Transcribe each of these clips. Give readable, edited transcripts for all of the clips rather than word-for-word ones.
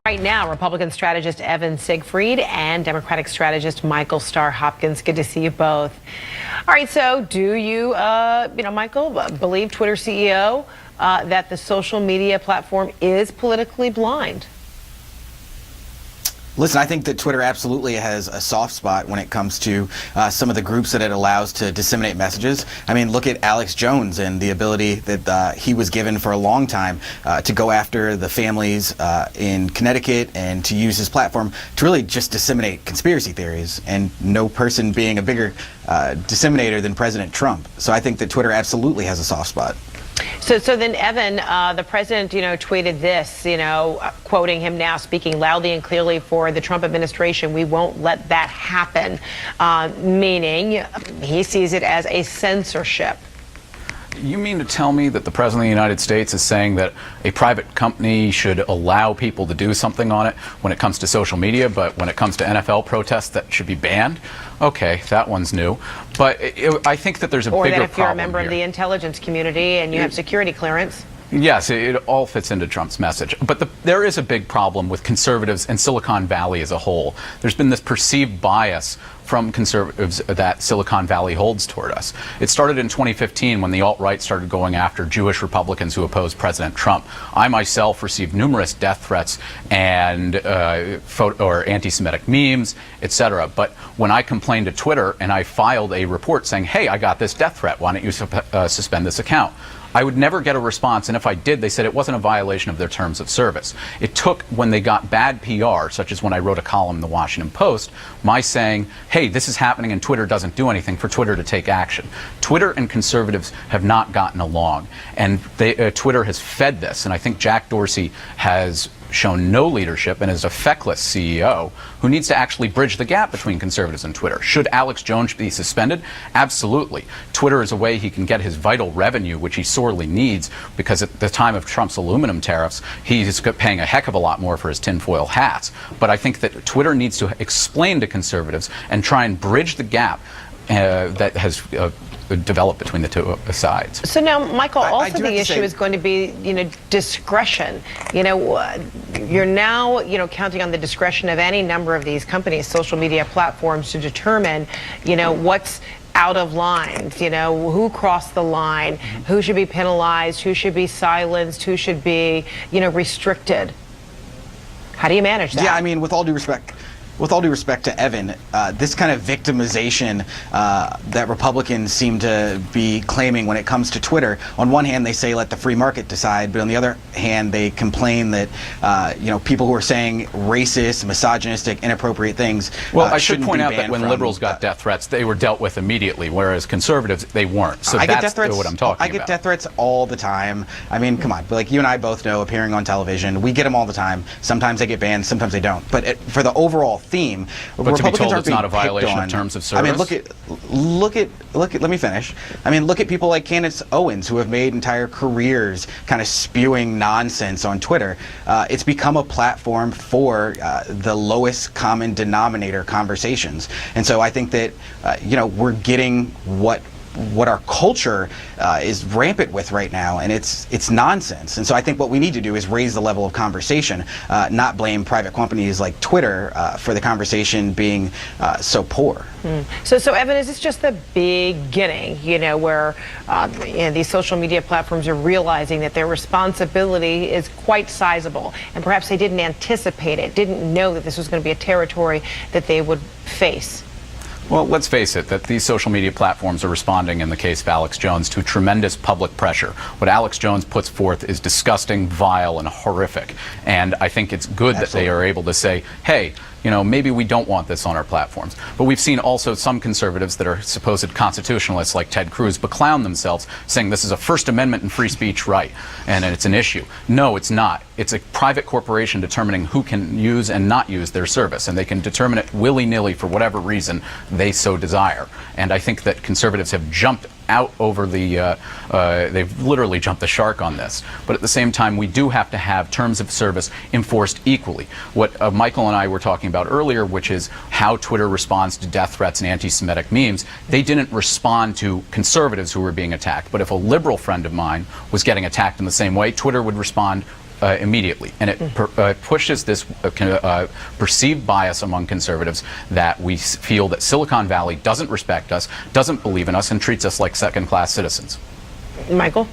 Right now, Republican strategist Evan Siegfried and Democratic strategist Michael Starr Hopkins. Good to see you both. All right, so do you, Michael, believe Twitter CEO that the social media platform is politically blind? Listen, I think that Twitter absolutely has a soft spot when it comes to some of the groups that it allows to disseminate messages. I mean, look at Alex Jones and the ability that he was given for a long time to go after the families in Connecticut and to use his platform to really just disseminate conspiracy theories, and no person being a bigger disseminator than President Trump. So I think that Twitter absolutely has a soft spot. So then, Evan, the president, tweeted this, quoting him now, speaking loudly and clearly for the Trump administration, we won't let that happen, meaning he sees it as a censorship. You mean to tell me that the President of the United States is saying that a private company should allow people to do something on it when it comes to social media, but when it comes to NFL protests, that should be banned? Okay, that one's new. But I think that there's a bigger problem here. Or that if you're a member of the intelligence community and you have security clearance. Yes, it all fits into Trump's message. But there is a big problem with conservatives and Silicon Valley as a whole. There's been this perceived bias from conservatives that Silicon Valley holds toward us. It started in 2015 when the alt-right started going after Jewish Republicans who opposed President Trump. I myself received numerous death threats and anti-Semitic memes, etc. But when I complained to Twitter and I filed a report saying, hey, I got this death threat, why don't you suspend this account? I would never get a response, and if I did, they said it wasn't a violation of their terms of service. It took when they got bad PR, such as when I wrote a column in the Washington Post, my saying, hey, this is happening and Twitter doesn't do anything, for Twitter to take action. Twitter and conservatives have not gotten along, and Twitter has fed this, and I think Jack Dorsey has shown no leadership and is a feckless CEO who needs to actually bridge the gap between conservatives and Twitter. Should Alex Jones be suspended? Absolutely. Twitter is a way he can get his vital revenue, which he sorely needs, because at the time of Trump's aluminum tariffs, he's paying a heck of a lot more for his tinfoil hats. But I think that Twitter needs to explain to conservatives and try and bridge the gap that has develop between the two sides. So now, Michael, also the issue is going to be, discretion. You're now, counting on the discretion of any number of these companies, social media platforms, to determine, what's out of line, who crossed the line, who should be penalized, who should be silenced, who should be, restricted. How do you manage that? Yeah, I mean, with all due respect to Evan, this kind of victimization that Republicans seem to be claiming when it comes to Twitter, on one hand they say let the free market decide, but on the other hand they complain that people who are saying racist, misogynistic, inappropriate things well, I should point out that when liberals got death threats, they were dealt with immediately, whereas conservatives, they weren't. So that's what I'm talking about. I get death threats all the time. I mean, come on, like you and I both know, appearing on television, we get them all the time. Sometimes they get banned, sometimes they don't. But for the overall theme, but to be told it's not a violation of terms of service. I mean, look at. Let me finish. I mean, look at people like Candace Owens, who have made entire careers kind of spewing nonsense on Twitter. It's become a platform for the lowest common denominator conversations, and so I think that we're getting what our culture is rampant with right now, and it's nonsense. And so I think what we need to do is raise the level of conversation, not blame private companies like Twitter for the conversation being so poor. So Evan, is this just the beginning, where these social media platforms are realizing that their responsibility is quite sizable, and perhaps they didn't anticipate it, didn't know that this was going to be a territory that they would face? Well, let's face it, that these social media platforms are responding, in the case of Alex Jones, to tremendous public pressure. What Alex Jones puts forth is disgusting, vile, and horrific. And I think it's good that they are able to say, hey, maybe we don't want this on our platforms. But we've seen also some conservatives that are supposed constitutionalists like Ted Cruz beclown themselves, saying this is a First Amendment and free speech right, and it's an issue. No, it's not. It's a private corporation determining who can use and not use their service, and they can determine it willy-nilly for whatever reason they so desire. And I think that conservatives have jumped out over they've literally jumped the shark on this. But at the same time, we do have to have terms of service enforced equally. What Michael and I were talking about earlier, which is how Twitter responds to death threats and anti-Semitic memes, they didn't respond to conservatives who were being attacked. But if a liberal friend of mine was getting attacked in the same way, Twitter would respond immediately, and it pushes this perceived bias among conservatives that we feel that Silicon Valley doesn't respect us, doesn't believe in us, and treats us like second-class citizens. Michael?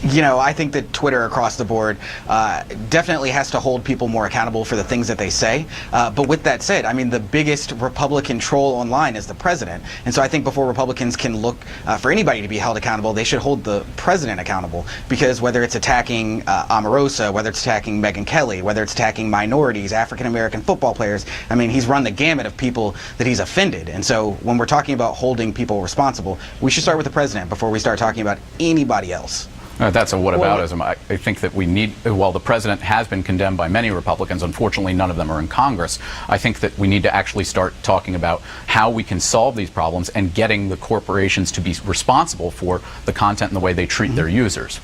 You know, I think that Twitter across the board definitely has to hold people more accountable for the things that they say. But with that said, I mean, the biggest Republican troll online is the president. And so I think before Republicans can look for anybody to be held accountable, they should hold the president accountable. Because whether it's attacking Omarosa, whether it's attacking Megyn Kelly, whether it's attacking minorities, African-American football players, I mean, he's run the gamut of people that he's offended. And so when we're talking about holding people responsible, we should start with the president before we start talking about anybody else. That's a whataboutism. I think that we need, while the president has been condemned by many Republicans, unfortunately none of them are in Congress, I think that we need to actually start talking about how we can solve these problems and getting the corporations to be responsible for the content and the way they treat their users.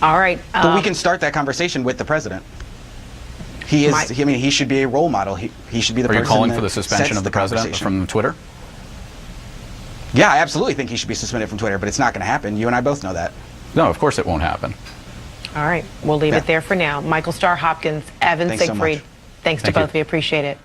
All right. But we can start that conversation with the president. He is, I mean, he should be a role model. He should be the person. Are you calling for the suspension of the president from Twitter? Yeah, I absolutely think he should be suspended from Twitter, but it's not going to happen. You and I both know that. No, of course it won't happen. All right. We'll leave it there for now. Michael Starr, Hopkins, Evan Thanks so Siegfried. much. Thanks to both of you. Appreciate it.